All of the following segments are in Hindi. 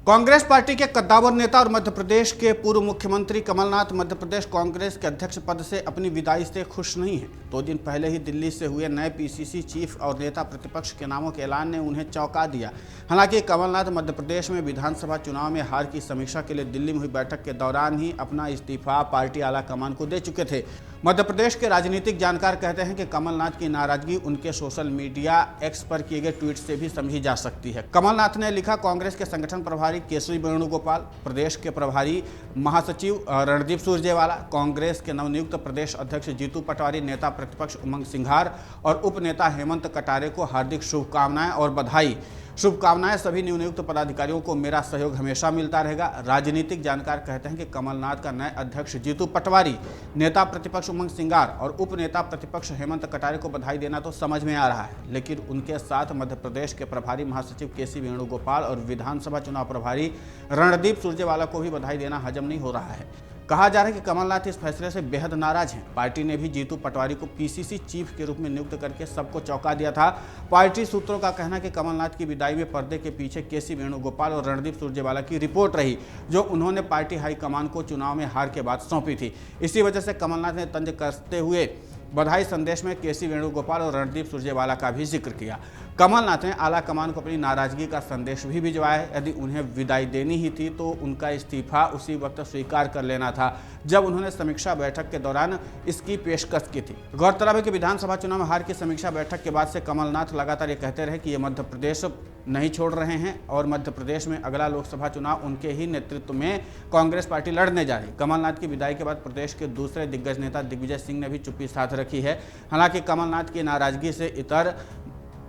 कांग्रेस पार्टी के कद्दावर नेता और मध्य प्रदेश के पूर्व मुख्यमंत्री कमलनाथ मध्य प्रदेश कांग्रेस के अध्यक्ष पद से अपनी विदाई से खुश नहीं हैं। 2 दिन पहले ही दिल्ली से हुए नए पीसीसी चीफ और नेता प्रतिपक्ष के नामों के ऐलान ने उन्हें चौंका दिया। हालांकि कमलनाथ मध्य प्रदेश में विधानसभा चुनाव में हार की समीक्षा के लिए दिल्ली में हुई बैठक के दौरान ही अपना इस्तीफा पार्टी आलाकमान को दे चुके थे। मध्य प्रदेश के राजनीतिक जानकार कहते हैं कि कमलनाथ की नाराजगी उनके सोशल मीडिया एक्स पर किए गए ट्वीट से भी समझी जा सकती है। कमलनाथ ने लिखा, कांग्रेस के संगठन प्रभारी केसरी वेणुगोपाल, प्रदेश के प्रभारी महासचिव रणदीप सुरजेवाला, कांग्रेस के नवनियुक्त प्रदेश अध्यक्ष जीतू पटवारी, नेता प्रतिपक्ष उमंग सिंघार और उप नेता हेमंत कटारे को हार्दिक शुभकामनाएं और बधाई। शुभकामनाएं सभी नियुक्त पदाधिकारियों को मेरा सहयोग हमेशा मिलता रहेगा। राजनीतिक जानकार कहते हैं कि कमलनाथ का नए अध्यक्ष जीतू पटवारी, नेता प्रतिपक्ष उमंग सिंघार और उप नेता प्रतिपक्ष हेमंत कटारे को बधाई देना तो समझ में आ रहा है, लेकिन उनके साथ मध्य प्रदेश के प्रभारी महासचिव केसी वेणुगोपाल और विधानसभा चुनाव प्रभारी रणदीप सुरजेवाला को भी बधाई देना हजम नहीं हो रहा है। कहा जा रहा है कि कमलनाथ इस फैसले से बेहद नाराज हैं। पार्टी ने भी जीतू पटवारी को पीसीसी चीफ के रूप में नियुक्त करके सबको चौंका दिया था। पार्टी सूत्रों का कहना है कि कमलनाथ की विदाई में पर्दे के पीछे केसी वेणुगोपाल और रणदीप सुरजेवाला की रिपोर्ट रही, जो उन्होंने पार्टी हाईकमान को चुनाव में हार के बाद सौंपी थी। इसी वजह से कमलनाथ ने तंज कसते हुए बधाई संदेश में केसी वेणुगोपाल और रणदीप सुरजेवाला का भी जिक्र किया। कमलनाथ ने आलाकमान को अपनी नाराजगी का संदेश भी भिजवाया है। यदि उन्हें विदाई देनी ही थी तो उनका इस्तीफा उसी वक्त स्वीकार कर लेना था, जब उन्होंने समीक्षा बैठक के दौरान इसकी पेशकश की थी। गौरतलब है कि विधानसभा चुनाव में हार की समीक्षा बैठक के बाद से कमलनाथ लगातार ये कहते रहे कि ये मध्य प्रदेश नहीं छोड़ रहे हैं और मध्य प्रदेश में अगला लोकसभा चुनाव उनके ही नेतृत्व में कांग्रेस पार्टी लड़ने जा रही। कमलनाथ की विदाई के बाद प्रदेश के दूसरे दिग्गज नेता दिग्विजय सिंह ने भी चुप्पी साध रखी है। हालांकि कमलनाथ की नाराजगी से इतर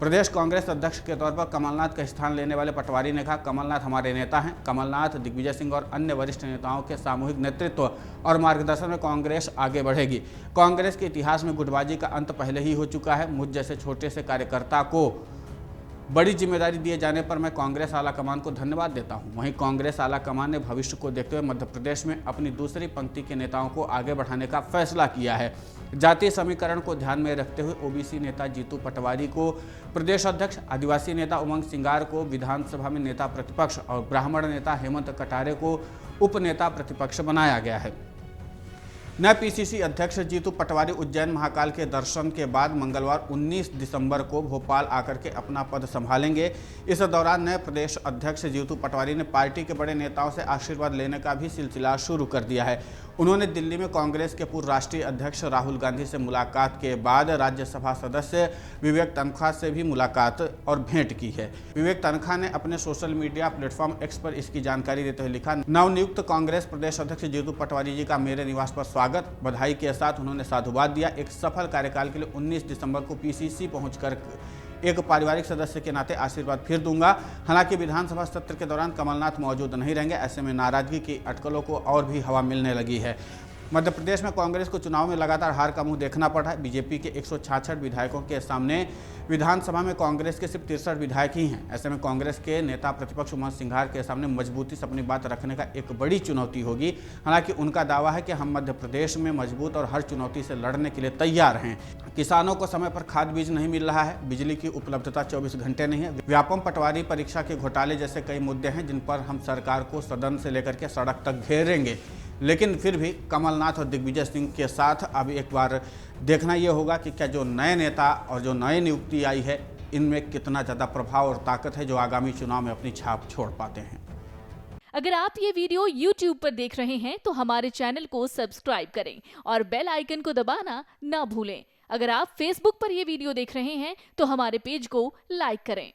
प्रदेश कांग्रेस अध्यक्ष के तौर पर कमलनाथ का स्थान लेने वाले पटवारी ने कहा, कमलनाथ हमारे नेता हैं। कमलनाथ, दिग्विजय सिंह और अन्य वरिष्ठ नेताओं के सामूहिक नेतृत्व और मार्गदर्शन में कांग्रेस आगे बढ़ेगी। कांग्रेस के इतिहास में गुटबाजी का अंत पहले ही हो चुका है। मुझ जैसे छोटे से कार्यकर्ता को बड़ी जिम्मेदारी दिए जाने पर मैं कांग्रेस आलाकमान को धन्यवाद देता हूं। वहीं कांग्रेस आलाकमान ने भविष्य को देखते हुए मध्य प्रदेश में अपनी दूसरी पंक्ति के नेताओं को आगे बढ़ाने का फैसला किया है। जातीय समीकरण को ध्यान में रखते हुए ओबीसी नेता जीतू पटवारी को प्रदेश अध्यक्ष, आदिवासी नेता उमंग सिंघार को विधानसभा में नेता प्रतिपक्ष और ब्राह्मण नेता हेमंत कटारे को उप नेता प्रतिपक्ष बनाया गया है। नए पीसीसी अध्यक्ष जीतू पटवारी उज्जैन महाकाल के दर्शन के बाद मंगलवार 19 दिसंबर को भोपाल आकर के अपना पद संभालेंगे। इस दौरान नए प्रदेश अध्यक्ष जीतू पटवारी ने पार्टी के बड़े नेताओं से आशीर्वाद लेने का भी सिलसिला शुरू कर दिया है। उन्होंने दिल्ली में कांग्रेस के पूर्व राष्ट्रीय अध्यक्ष राहुल गांधी से मुलाकात के बाद राज्यसभा सदस्य विवेक तनखा से भी मुलाकात और भेंट की है। विवेक तनखा ने अपने सोशल मीडिया प्लेटफॉर्म एक्स पर इसकी जानकारी देते हुए लिखा, नवनियुक्त कांग्रेस प्रदेश अध्यक्ष जीतू पटवारी जी का मेरे निवास पर स्वागत। बधाई के साथ उन्होंने साधुवाद दिया। एक सफल कार्यकाल के लिए 19 दिसंबर को पीसीसी पहुंचकर एक पारिवारिक सदस्य के नाते आशीर्वाद फिर दूंगा। हालांकि विधानसभा सत्र के दौरान कमलनाथ मौजूद नहीं रहेंगे। ऐसे में नाराजगी की अटकलों को और भी हवा मिलने लगी है। मध्य प्रदेश में कांग्रेस को चुनाव में लगातार हार का मुंह देखना पड़ा है। बीजेपी के 166 विधायकों के सामने विधानसभा में कांग्रेस के सिर्फ 63 विधायक ही हैं। ऐसे में कांग्रेस के नेता प्रतिपक्ष उमंग सिंघार के सामने मजबूती से अपनी बात रखने का एक बड़ी चुनौती होगी। हालांकि उनका दावा है कि हम मध्य प्रदेश में मजबूत और हर चुनौती से लड़ने के लिए तैयार हैं। किसानों को समय पर खाद बीज नहीं मिल रहा है, बिजली की उपलब्धता 24 घंटे नहीं है, व्यापम पटवारी परीक्षा के घोटाले जैसे कई मुद्दे हैं जिन पर हम सरकार को सदन से लेकर के सड़क तक घेरेंगे। लेकिन फिर भी कमलनाथ और दिग्विजय सिंह के साथ अब एक बार देखना ये होगा कि क्या जो नए नेता और जो नई नियुक्ति आई है इनमें कितना ज़्यादा प्रभाव और ताकत है जो आगामी चुनाव में अपनी छाप छोड़ पाते हैं। अगर आप ये वीडियो YouTube पर देख रहे हैं तो हमारे चैनल को सब्सक्राइब करें और बेल आइकन को दबाना ना भूलें। अगर आप Facebook पर ये वीडियो देख रहे हैं तो हमारे पेज को लाइक करें।